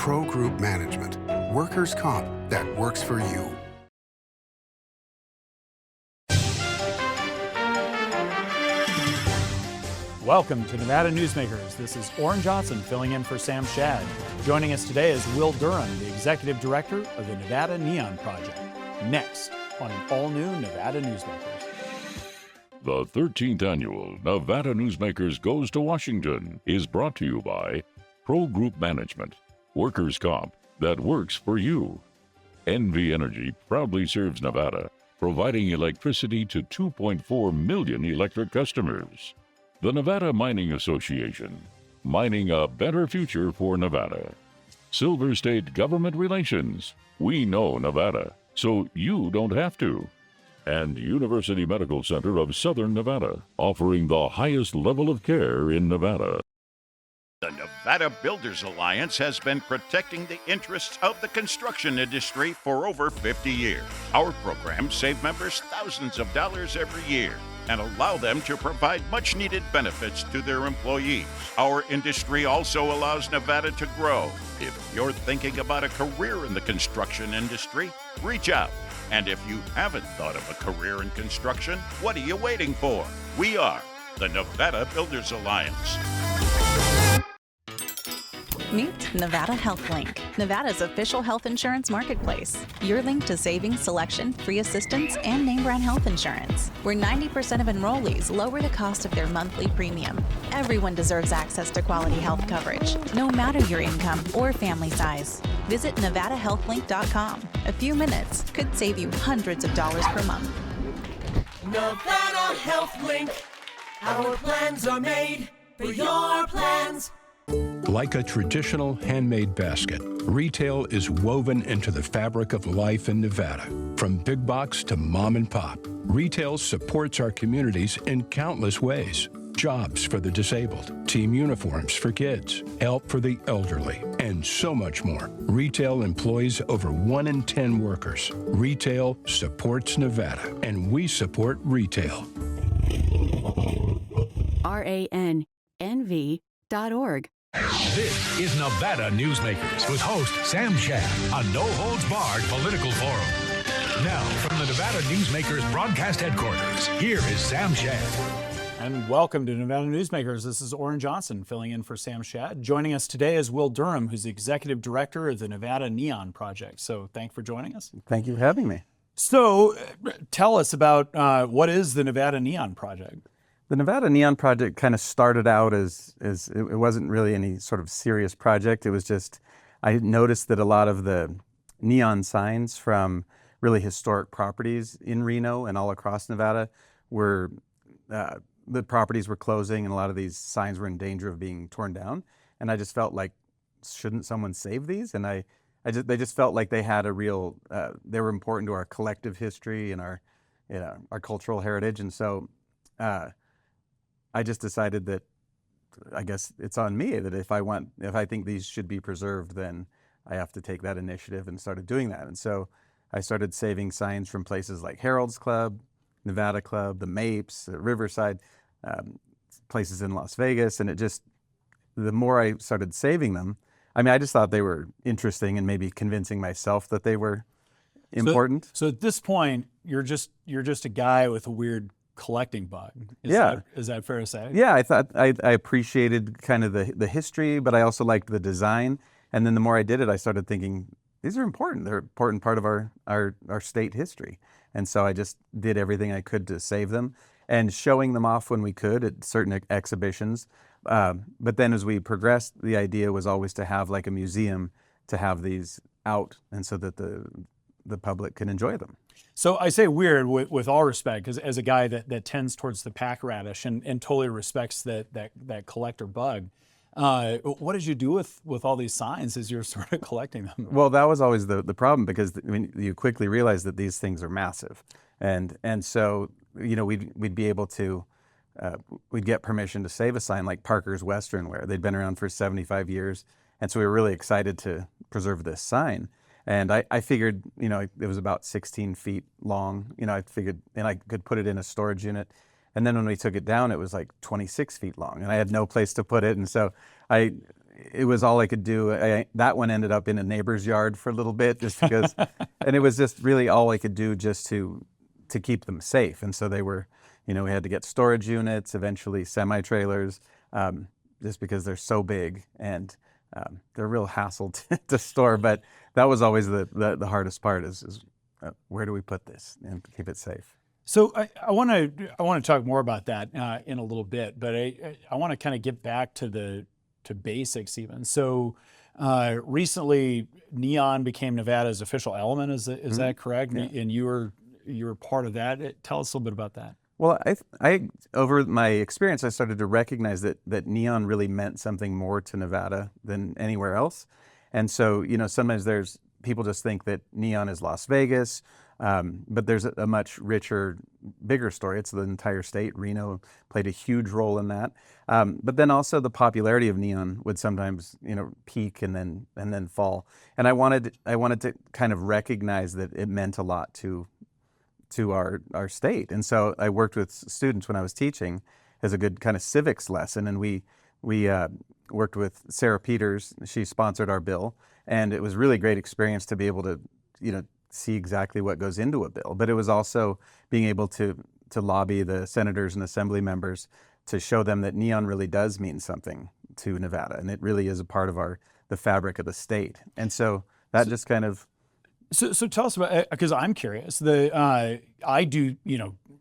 Pro Group Management. Workers' comp that works for you. Welcome to Nevada Newsmakers. This is Orrin Johnson filling in for Sam Shad. Joining us today is Will Durham, the Executive Director of the Nevada Neon Project. Next on an all-new Nevada Newsmakers. The 13th annual Nevada Newsmakers Goes to Washington is brought to you by Pro Group Management, workers' comp that works for you. NV Energy proudly serves Nevada, providing electricity to 2.4 million electric customers. The Nevada Mining Association, mining a better future for Nevada. Silver State Government Relations, we know Nevada, so you don't have to. And University Medical Center of Southern Nevada, offering the highest level of care in Nevada. The Nevada Builders Alliance has been protecting the interests of the construction industry for over 50 years. Our programs save members thousands of dollars every year and allow them to provide much-needed benefits to their employees. Our industry also allows Nevada to grow. If you're thinking about a career in the construction industry, reach out. And if you haven't thought of a career in construction, what are you waiting for? We are the Nevada Builders Alliance. Meet Nevada Health Link, Nevada's official health insurance marketplace. Your link to savings, selection, free assistance, and name brand health insurance, where 90% of enrollees lower the cost of their monthly premium. Everyone deserves access to quality health coverage, no matter your income or family size. Visit NevadaHealthLink.com. A few minutes could save you hundreds of dollars per month. Nevada Health Link. Our plans are made for your plans. Like a traditional handmade basket, retail is woven into the fabric of life in Nevada. From big box to mom and pop, retail supports our communities in countless ways. Jobs for the disabled, team uniforms for kids, help for the elderly, and so much more. Retail employs over 1 in 10 workers. Retail supports Nevada, and we support retail. RANNV.org. This is Nevada Newsmakers with host Sam Shad, a no-holds-barred political forum. Now, from the Nevada Newsmakers broadcast headquarters, here is Sam Shad. And welcome to Nevada Newsmakers. This is Orrin Johnson filling in for Sam Shad. Joining us today is Will Durham, who's the Executive Director of the Nevada Neon Project. So thank you for joining us. Thank you for having me. So tell us about what is the Nevada Neon Project? The Nevada Neon Project kind of started out as it wasn't really any sort of serious project. It was just, I noticed that a lot of the neon signs from really historic properties in Reno and all across Nevada were, the properties were closing and a lot of these signs were in danger of being torn down. And I just felt like, shouldn't someone save these? And they just felt like they had a real, they were important to our collective history and our cultural heritage. And so, I just decided that I guess it's on me that if I think these should be preserved, then I have to take that initiative and started doing that. And so I started saving signs from places like Harold's Club, Nevada Club, the Mapes, Riverside, places in Las Vegas. And the more I started saving them, I mean, I just thought they were interesting and maybe convincing myself that they were important. So at this point, you're just a guy with a weird collecting bug. Is that fair to say? Yeah, I thought I appreciated kind of the history, but I also liked the design. And then the more I did it, I started thinking, these are important. They're an important part of our state history. And so I just did everything I could to save them and showing them off when we could at certain exhibitions. But then as we progressed, the idea was always to have like a museum to have these out and so that the public can enjoy them. So I say weird with all respect, because as a guy that tends towards the pack radish and totally respects that collector bug, what did you do with all these signs as you're sort of collecting them? Well, that was always the problem, because I mean, you quickly realize that these things are massive, and so we'd be able to we'd get permission to save a sign like Parker's Western Wear. They'd been around for 75 years, and so we were really excited to preserve this sign. And I figured, it was about 16 feet long. I figured, and I could put it in a storage unit. And then when we took it down, it was like 26 feet long, and I had no place to put it. And so I it was all I could do. That one ended up in a neighbor's yard for a little bit, just because, and it was just really all I could do just to keep them safe. And so they were, we had to get storage units, eventually semi-trailers, just because they're so big and they're a real hassle to store. But that was always the hardest part is where do we put this and keep it safe? So I want to talk more about that in a little bit, but I want to kind of get back to basics even. So recently, neon became Nevada's official element. Is that correct? Yeah. And you were part of that. Tell us a little bit about that. Well, I over my experience, I started to recognize that neon really meant something more to Nevada than anywhere else. And so, sometimes there's people just think that neon is Las Vegas. But there's a much richer, bigger story. It's the entire state. Reno played a huge role in that. But then also the popularity of neon would sometimes, peak and then fall. And I wanted to kind of recognize that it meant a lot to our state. And so I worked with students when I was teaching as a good kind of civics lesson. And we worked with Sarah Peters. She sponsored our bill, and it was a really great experience to be able to, see exactly what goes into a bill. But it was also being able to lobby the senators and assembly members to show them that neon really does mean something to Nevada, and it really is a part of the fabric of the state. And so that just kind of... So tell us about, because I'm curious. I do,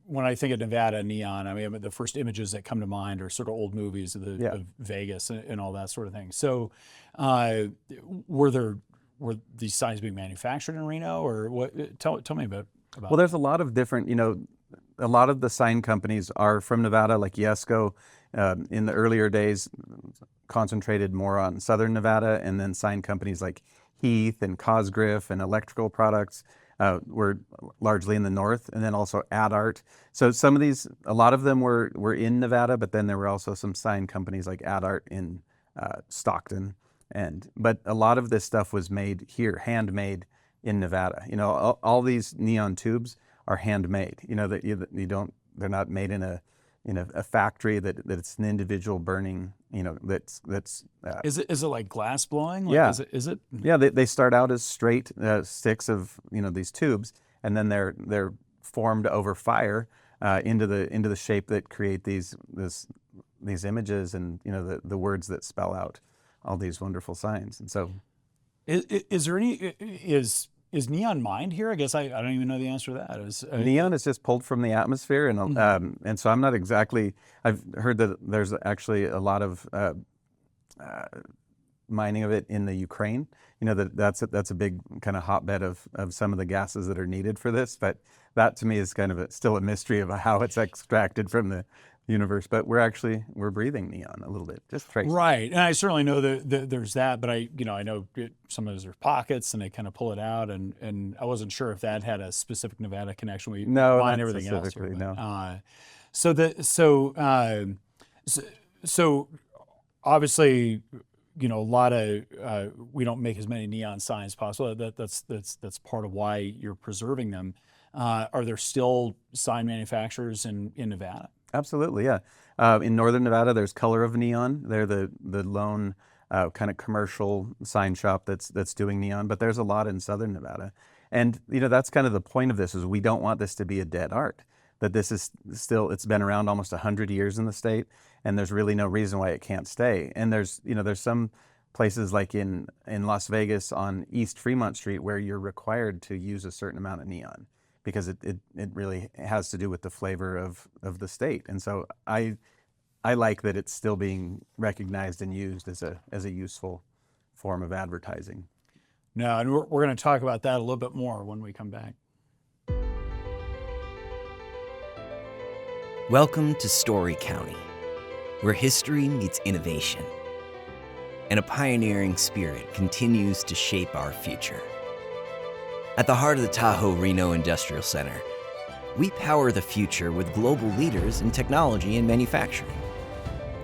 when I think of Nevada neon, I mean, the first images that come to mind are sort of old movies of Vegas and all that sort of thing. So were these signs being manufactured in Reno, or what? Tell me about. Well, there's a lot of different, a lot of the sign companies are from Nevada, like Yesco. In the earlier days, concentrated more on southern Nevada, and then sign companies like Heath and Cosgriff and Electrical Products were largely in the north, and then also AdArt. So some of these, a lot of them were in Nevada, but then there were also some sign companies like AdArt in Stockton. But a lot of this stuff was made here, handmade in Nevada. All these neon tubes are handmade. They're not made in a factory that it's an individual burning. That's. Is it like glass blowing? Yeah. Is it? Yeah. They start out as straight sticks of these tubes, and then they're formed over fire into the shape that create these images and the words that spell out all these wonderful signs. And so is there any is neon mined here? I guess I don't even know the answer to that. Neon is just pulled from the atmosphere, and so I'm not exactly. I've heard that there's actually a lot of mining of it in the Ukraine. That's a big kind of hotbed of some of the gases that are needed for this. But that to me is kind of still a mystery of how it's extracted from the universe. But we're breathing neon a little bit, just trace. Right, and I certainly know that there's that, but I know some of those are pockets and they kind of pull it out, and I wasn't sure if that had a specific Nevada connection. We mine everything else here, no. So obviously, a lot of we don't make as many neon signs as possible. That's part of why you're preserving them. Are there still sign manufacturers in Nevada? Absolutely, yeah. In northern Nevada, there's Color of Neon. They're the lone kind of commercial sign shop that's doing neon, but there's a lot in southern Nevada. And that's kind of the point of this, is we don't want this to be a dead art. That this is still, it's been around almost 100 years in the state, and there's really no reason why it can't stay. And there's some places like in Las Vegas on East Fremont Street where you're required to use a certain amount of neon, because it really has to do with the flavor of the state. And so I like that it's still being recognized and used as a useful form of advertising. No, and we're going to talk about that a little bit more when we come back. Welcome to Story County, where history meets innovation, and a pioneering spirit continues to shape our future. At the heart of the Tahoe Reno Industrial Center, we power the future with global leaders in technology and manufacturing,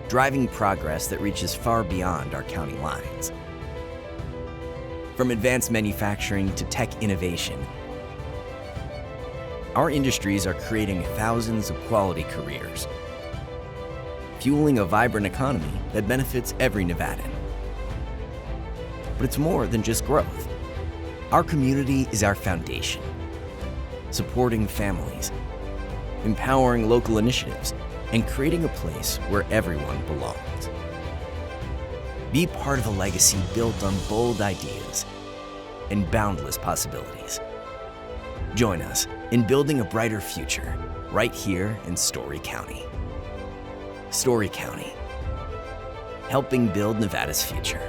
driving progress that reaches far beyond our county lines. From advanced manufacturing to tech innovation, our industries are creating thousands of quality careers, fueling a vibrant economy that benefits every Nevadan. but it's more than just growth. Our community is our foundation, supporting families, empowering local initiatives, and creating a place where everyone belongs. Be part of a legacy built on bold ideas and boundless possibilities. Join us in building a brighter future right here in Story County. Story County, helping build Nevada's future.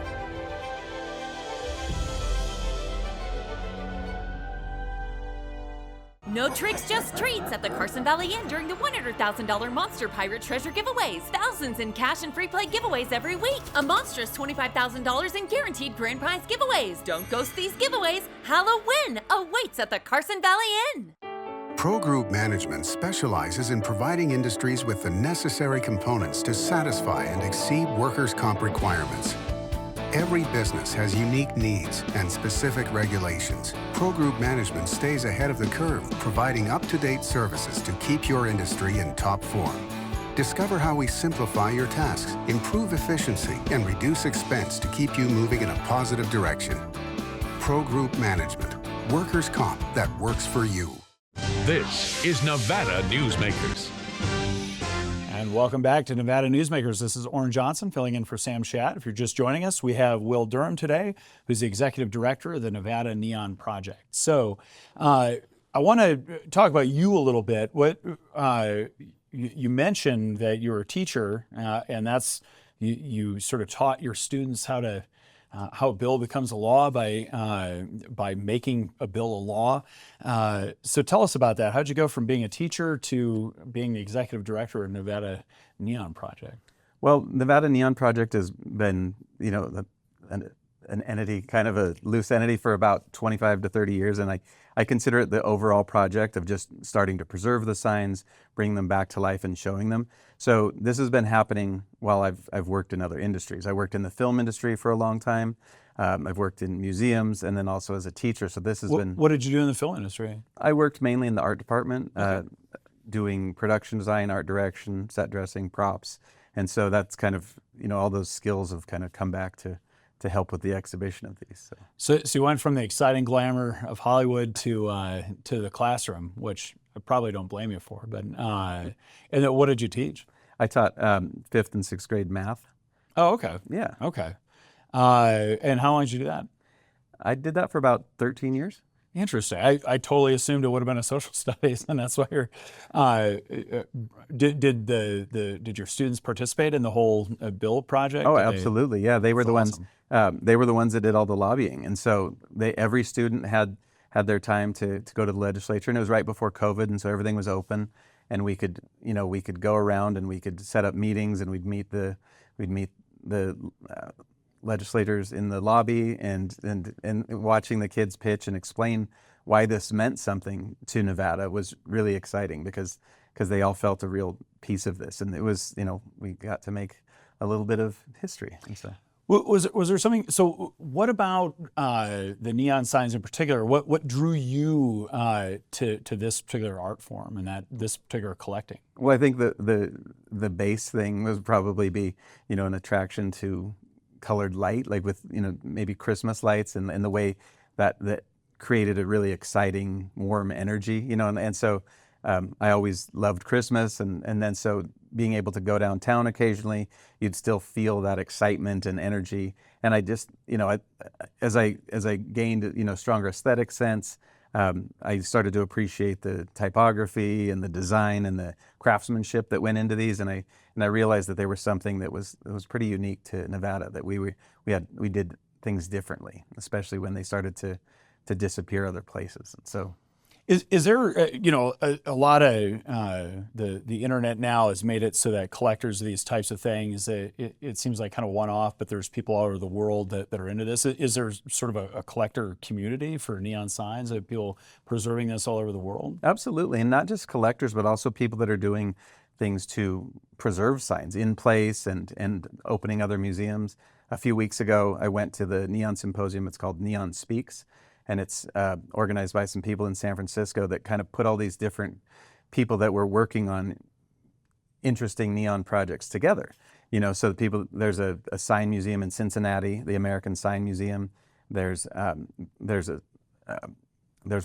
No tricks, just treats at the Carson Valley Inn during the $100,000 Monster Pirate Treasure giveaways. Thousands in cash and free play giveaways every week. A monstrous $25,000 in guaranteed grand prize giveaways. Don't ghost these giveaways. Halloween awaits at the Carson Valley Inn. Pro Group Management specializes in providing industries with the necessary components to satisfy and exceed workers' comp requirements. Every business has unique needs and specific regulations. Pro Group Management stays ahead of the curve, providing up-to-date services to keep your industry in top form. Discover how we simplify your tasks, improve efficiency, and reduce expense to keep you moving in a positive direction. Pro Group Management, workers' comp that works for you. This is Nevada Newsmakers. And welcome back to Nevada Newsmakers. This is Orrin Johnson filling in for Sam Shad. If you're just joining us, we have Will Durham today, who's the executive director of the Nevada Neon Project. So I want to talk about you a little bit. What you mentioned that you're a teacher, and that's you sort of taught your students how a bill becomes a law by making a bill a law. So tell us about that. How'd you go from being a teacher to being the executive director of Nevada Neon Project? Well, Nevada Neon Project has been, an entity, kind of a loose entity for about 25 to 30 years, and I consider it the overall project of just starting to preserve the signs, bring them back to life, and showing them. So this has been happening while I've worked in other industries. I worked in the film industry for a long time. I've worked in museums, and then also as a teacher. So this has been. What did you do in the film industry? I worked mainly in the art department, doing production design, art direction, set dressing, props, and so that's kind of all those skills have kind of come back to help with the exhibition of these. So you went from the exciting glamour of Hollywood to the classroom, which I probably don't blame you for. But and then what did you teach? I taught 5th and 6th grade math. Oh, okay. Yeah. Okay. And how long did you do that? I did that for about 13 years. Interesting. I totally assumed it would have been a social studies, and that's why you're. Did your students participate in the whole bill project? Oh, absolutely. Yeah, they were the ones. They were the ones that did all the lobbying, and so every student had their time to go to the legislature, and it was right before COVID, and so everything was open, and we could go around and we could set up meetings, and we'd meet the legislators in the lobby and watching the kids pitch and explain why this meant something to Nevada was really exciting because they all felt a real piece of this, and it was we got to make a little bit of history. And so. Was there something? So what about the neon signs in particular? What drew you to this particular art form and this particular collecting? Well, I think the base thing was probably be an attraction to colored light, like with maybe Christmas lights and the way that created a really exciting warm energy, and so I always loved Christmas, and then so being able to go downtown occasionally, you'd still feel that excitement and energy, and I just as I gained stronger aesthetic sense, I started to appreciate the typography and the design and the craftsmanship that went into these, and I realized that there was something that was pretty unique to Nevada, that we did things differently, especially when they started to disappear other places. And so is there a lot of the internet now has made it so that collectors of these types of things, it seems like kind of one-off, but there's people all over the world that are into this. Is there sort of a collector community for neon signs, of people preserving this all over the world? Absolutely, and not just collectors, but also people that are doing things to preserve signs in place and opening other museums. A few weeks ago, I went to the Neon Symposium. It's called Neon Speaks, and it's organized by some people in San Francisco that kind of put all these different people that were working on interesting neon projects together. So there's a sign museum in Cincinnati, the American Sign Museum. There's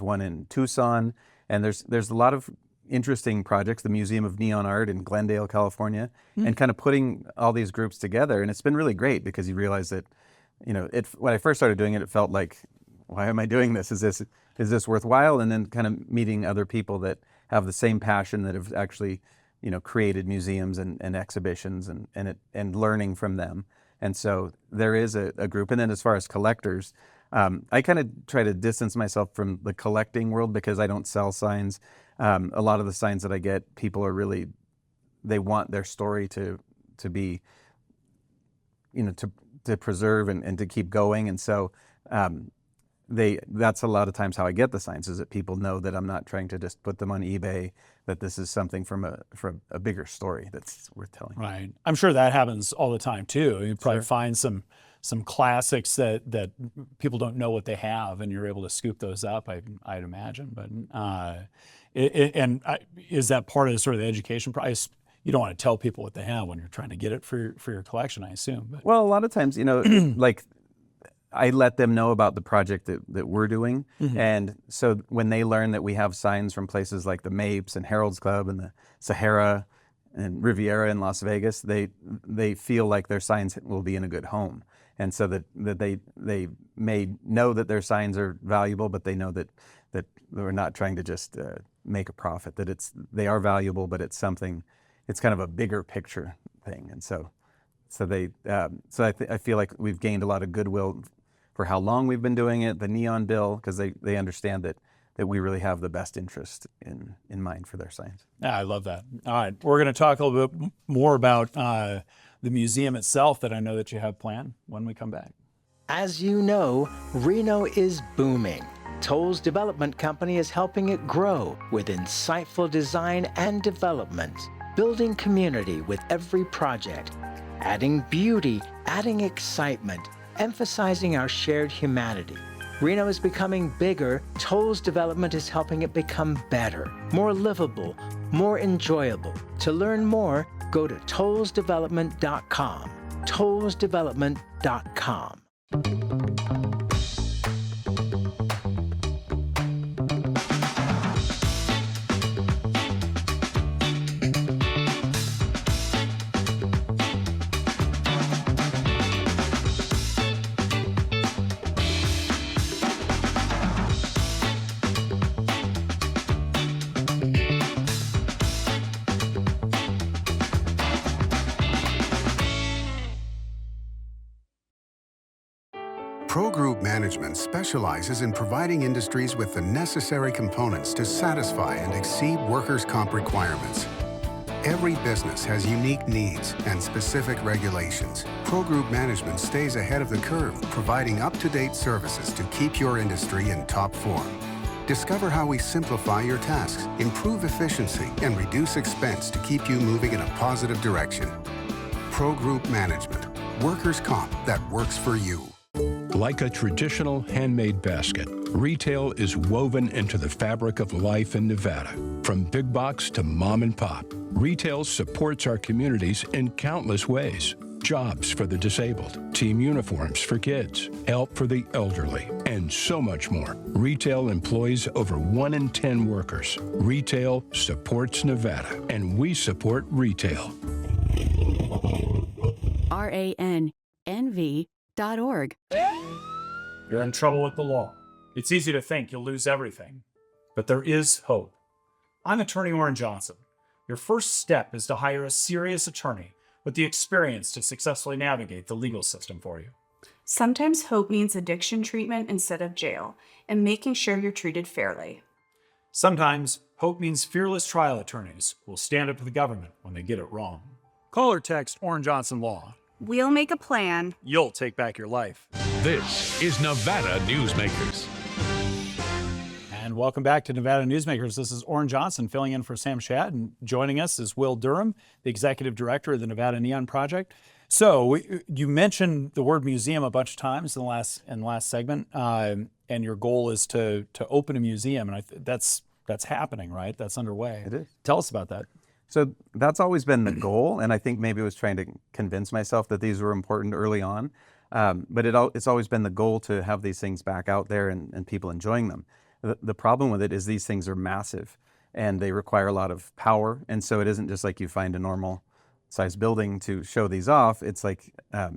one in Tucson, and there's a lot of interesting projects. The Museum of Neon Art in Glendale, California, and kind of putting all these groups together. And it's been really great because you realize that, when I first started doing it, it felt like, why am I doing this? Is this worthwhile? And then kind of meeting other people that have the same passion, that have actually, created museums and exhibitions, and learning from them. And so there is a group. And then as far as collectors, I kind of try to distance myself from the collecting world because I don't sell signs. A lot of the signs that I get, people are really, they want their story to be, to preserve and to keep going. And so that's a lot of times how I get the signs, is that people know that I'm not trying to just put them on eBay, that this is something from a bigger story that's worth telling. Right. I'm sure that happens all the time too. You probably Sure. find some classics that people don't know what they have, and you're able to scoop those up, I'd imagine. But is that part of sort of the education process? You don't want to tell people what they have when you're trying to get it for your collection, I assume. But. Well, a lot of times, like I let them know about the project that we're doing. Mm-hmm. And so when they learn that we have signs from places like the Mapes and Herald's Club and the Sahara and Riviera in Las Vegas, they feel like their signs will be in a good home. And so that they may know that their signs are valuable, but they know that we're not trying to just make a profit, that they are valuable, but it's something, it's kind of a bigger picture thing. And so I feel like we've gained a lot of goodwill for how long we've been doing it, the Neon Bill, because they understand that we really have the best interest in mind for their signs. Yeah, I love that. All right, we're going to talk a little bit more about the museum itself that I know that you have planned when we come back. As you know, Reno is booming. Toll's development company is helping it grow with insightful design and development, building community with every project, adding beauty, adding excitement, emphasizing our shared humanity. Reno is becoming bigger. Toll's development is helping it become better, more livable, more enjoyable. To learn more, go to tollsdevelopment.com. tollsdevelopment.com. Pro Group Management specializes in providing industries with the necessary components to satisfy and exceed workers' comp requirements. Every business has unique needs and specific regulations. Pro Group Management stays ahead of the curve, providing up-to-date services to keep your industry in top form. Discover how we simplify your tasks, improve efficiency, and reduce expense to keep you moving in a positive direction. Pro Group Management, workers' comp that works for you. Like a traditional handmade basket, retail is woven into the fabric of life in Nevada. From big box to mom and pop, retail supports our communities in countless ways. Jobs for the disabled, team uniforms for kids, help for the elderly, and so much more. Retail employs over 1 in 10 workers. Retail supports Nevada, and we support retail. RANNV.org. You're in trouble with the law. It's easy to think you'll lose everything, but there is hope. I'm attorney Orrin Johnson. Your first step is to hire a serious attorney with the experience to successfully navigate the legal system for you. Sometimes hope means addiction treatment instead of jail, and making sure you're treated fairly. Sometimes hope means fearless trial attorneys who will stand up to the government when they get it wrong. Call or text Orrin Johnson Law. We'll make a plan. You'll take back your life. This is Nevada Newsmakers. And welcome back to Nevada Newsmakers. This is Orrin Johnson filling in for Sam Shad, and joining us is Will Durham, the executive director of the Nevada Neon Project. So you mentioned the word museum a bunch of times in the last segment, and your goal is to open a museum, and that's happening, right? That's underway. It is. Tell us about that. So that's always been the goal, and I think maybe I was trying to convince myself that these were important early on. But it's always been the goal to have these things back out there and people enjoying them. The problem with it is these things are massive and they require a lot of power. And so it isn't just like you find a normal size building to show these off. It's like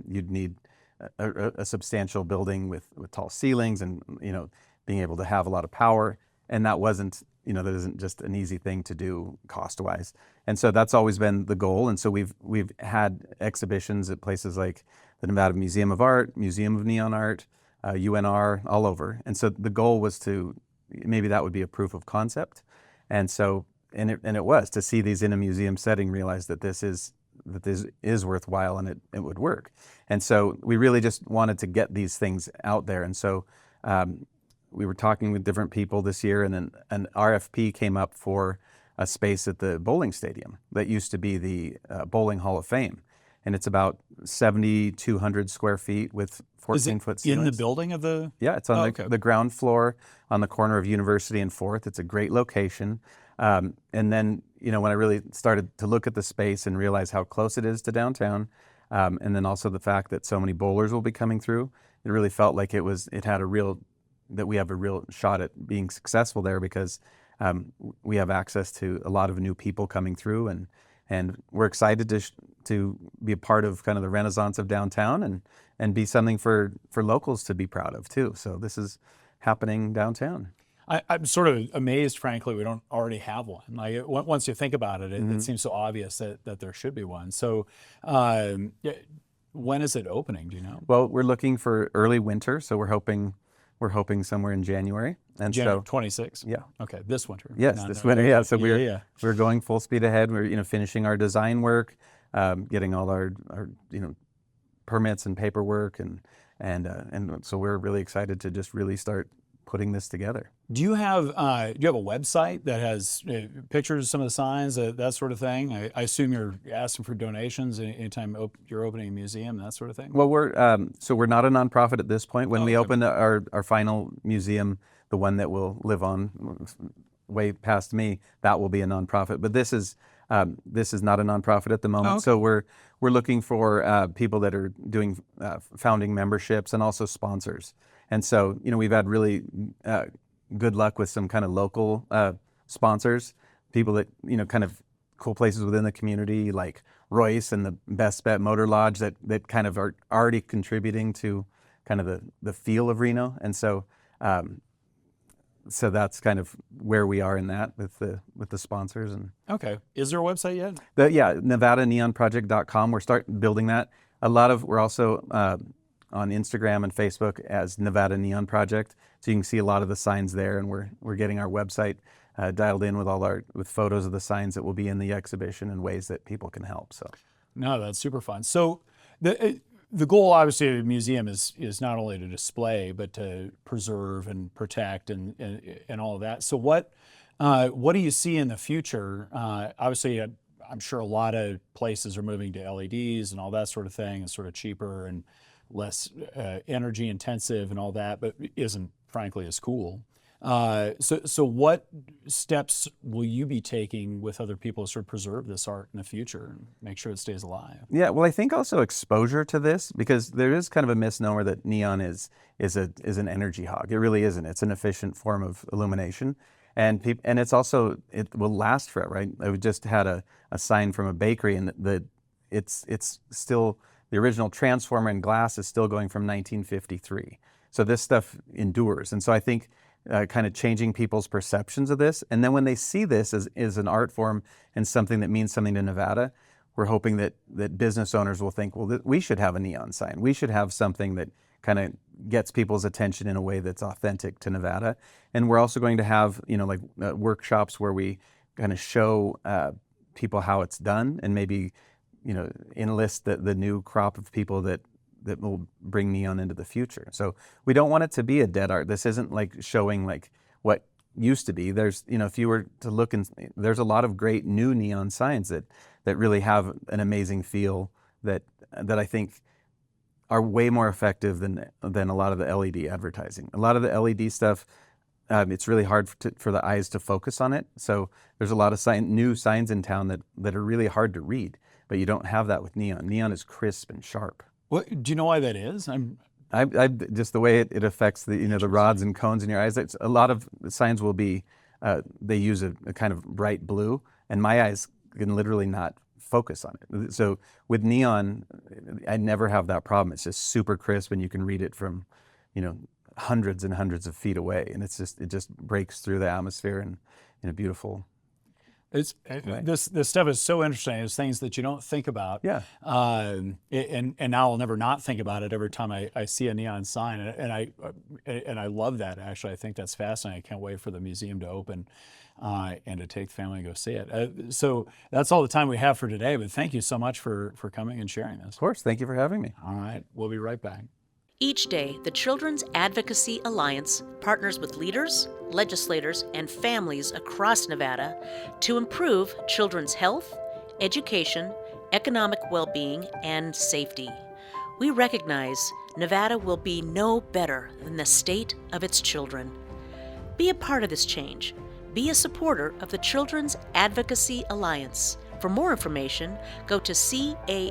you'd need a substantial building with tall ceilings and, being able to have a lot of power. And that that isn't just an easy thing to do cost-wise. And so that's always been the goal. And so we've had exhibitions at places like the Nevada Museum of Art, Museum of Neon Art, UNR, all over. And so the goal was maybe that would be a proof of concept. And so, and it was to see these in a museum setting, realize that this is worthwhile and it would work. And so we really just wanted to get these things out there. And so we were talking with different people this year, and then an RFP came up for a space at the bowling stadium that used to be the Bowling Hall of Fame. And it's about 7,200 square feet with 14-foot ceilings. In the building of the? Yeah, it's on the ground floor on the corner of University and 4th. It's a great location. And then, when I really started to look at the space and realize how close it is to downtown, and then also the fact that so many bowlers will be coming through, it really felt like that we have a real shot at being successful there, because we have access to a lot of new people coming through, and we're excited to be a part of kind of the renaissance of downtown and be something for locals to be proud of too. So this is happening downtown. I'm sort of amazed, frankly, we don't already have one. Like once you think about it, it seems so obvious that there should be one. So when is it opening? Do you know? Well, we're looking for early winter, so we're hoping somewhere in January. And January 26th? Yeah. Okay, this winter. Yes, this winter, yeah. So we're going full speed ahead. We're finishing our design work, getting all our permits and paperwork, and so we're really excited to just really start putting this together. Do you have a website that has pictures of some of the signs, that sort of thing? I assume you're asking for donations anytime you're opening a museum, that sort of thing? Well, we're not a nonprofit at this point. When we open our final museum, the one that will live on way past me, that will be a nonprofit. But this is not a nonprofit at the moment. Okay. So we're looking for people that are doing founding memberships and also sponsors. And so, we've had really good luck with some kind of local sponsors, people that, kind of cool places within the community, like Royce and the Best Bet Motor Lodge that kind of are already contributing to kind of the feel of Reno. And so that's kind of where we are in that with the sponsors. And okay. Is there a website yet? NevadaNeonProject.com. We're starting building that. We're also on Instagram and Facebook as Nevada Neon Project, so you can see a lot of the signs there, and we're getting our website dialed in with photos of the signs that will be in the exhibition and ways that people can help. So, no, that's super fun. So the goal, obviously, of the museum is not only to display but to preserve and protect and all of that. So what do you see in the future? Obviously, I'm sure a lot of places are moving to LEDs and all that sort of thing. It's sort of cheaper and less energy intensive and all that, but isn't frankly as cool. So what steps will you be taking with other people to sort of preserve this art in the future and make sure it stays alive? Yeah, well, I think also exposure to this, because there is kind of a misnomer that neon is an energy hog. It really isn't. It's an efficient form of illumination, and it's also, it will last forever. Right? I just had a sign from a bakery, and it's still, the original transformer in glass is still going from 1953. So this stuff endures. And so I think kind of changing people's perceptions of this. And then when they see this as an art form and something that means something to Nevada, we're hoping that business owners will think, well, we should have a neon sign. We should have something that kind of gets people's attention in a way that's authentic to Nevada. And we're also going to have, workshops where we kind of show people how it's done, and maybe enlist the new crop of people that will bring neon into the future. So we don't want it to be a dead art. This isn't like showing like what used to be. There's, if you were to look, there's a lot of great new neon signs that really have an amazing feel that I think are way more effective than a lot of the LED advertising. A lot of the LED stuff, it's really hard for the eyes to focus on it. So there's a lot of new signs in town that are really hard to read. But you don't have that with neon. Neon is crisp and sharp. What, do you know why that is? I just the way it affects the the rods and cones in your eyes. A lot of signs will be they use a kind of bright blue, and my eyes can literally not focus on it. So with neon, I never have that problem. It's just super crisp, and you can read it from hundreds and hundreds of feet away, and it just breaks through the atmosphere in a beautiful. This stuff is so interesting. It's things that you don't think about. Yeah. And now I'll never not think about it every time I see a neon sign. And I love that, actually. I think that's fascinating. I can't wait for the museum to open and to take the family and go see it. So that's all the time we have for today. But thank you so much for coming and sharing this. Of course. Thank you for having me. All right. We'll be right back. Each day, the Children's Advocacy Alliance partners with leaders, legislators, and families across Nevada to improve children's health, education, economic well-being, and safety. We recognize Nevada will be no better than the state of its children. Be a part of this change. Be a supporter of the Children's Advocacy Alliance. For more information, go to caanv.org.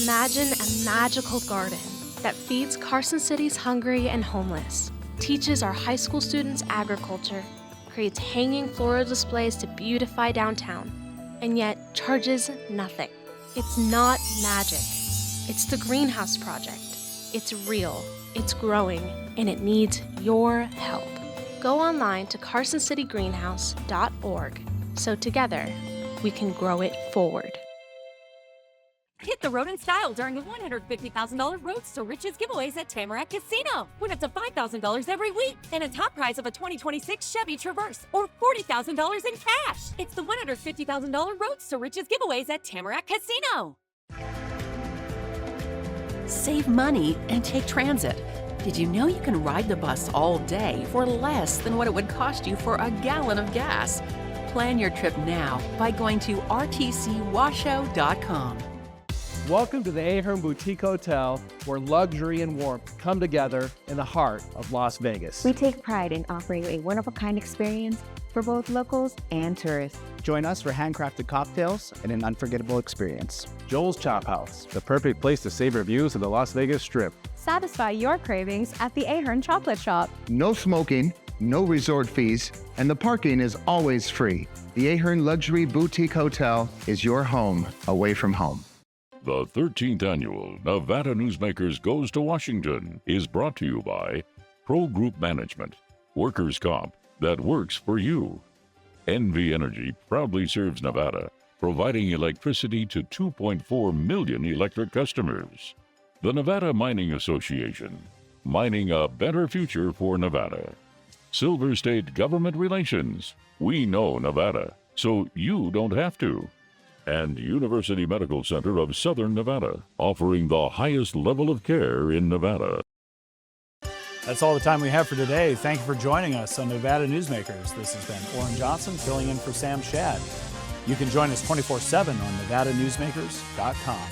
Imagine a magical garden that feeds Carson City's hungry and homeless, teaches our high school students agriculture, creates hanging floral displays to beautify downtown, and yet charges nothing. It's not magic. It's the Greenhouse Project. It's real, it's growing, and it needs your help. Go online to carsоncitygreenhouse.org so together we can grow it forward. Hit the road in style during the $150,000 Roads to Riches giveaways at Tamarack Casino. Win up to $5,000 every week and a top prize of a 2026 Chevy Traverse or $40,000 in cash. It's the $150,000 Roads to Riches giveaways at Tamarack Casino. Save money and take transit. Did you know you can ride the bus all day for less than what it would cost you for a gallon of gas? Plan your trip now by going to rtcwashoe.com. Welcome to the Ahern Boutique Hotel, where luxury and warmth come together in the heart of Las Vegas. We take pride in offering a one-of-a-kind experience for both locals and tourists. Join us for handcrafted cocktails and an unforgettable experience. Joel's Chop House, the perfect place to savor views of the Las Vegas Strip. Satisfy your cravings at the Ahern Chocolate Shop. No smoking, no resort fees, and the parking is always free. The Ahern Luxury Boutique Hotel is your home away from home. The 13th annual Nevada Newsmakers Goes to Washington is brought to you by Pro Group Management, workers' comp that works for you. NV Energy proudly serves Nevada, providing electricity to 2.4 million electric customers. The Nevada Mining Association, mining a better future for Nevada. Silver State Government Relations, we know Nevada, so you don't have to. And University Medical Center of Southern Nevada, offering the highest level of care in Nevada. That's all the time we have for today. Thank you for joining us on Nevada Newsmakers. This has been Orrin Johnson filling in for Sam Shad. You can join us 24/7 on NevadaNewsmakers.com.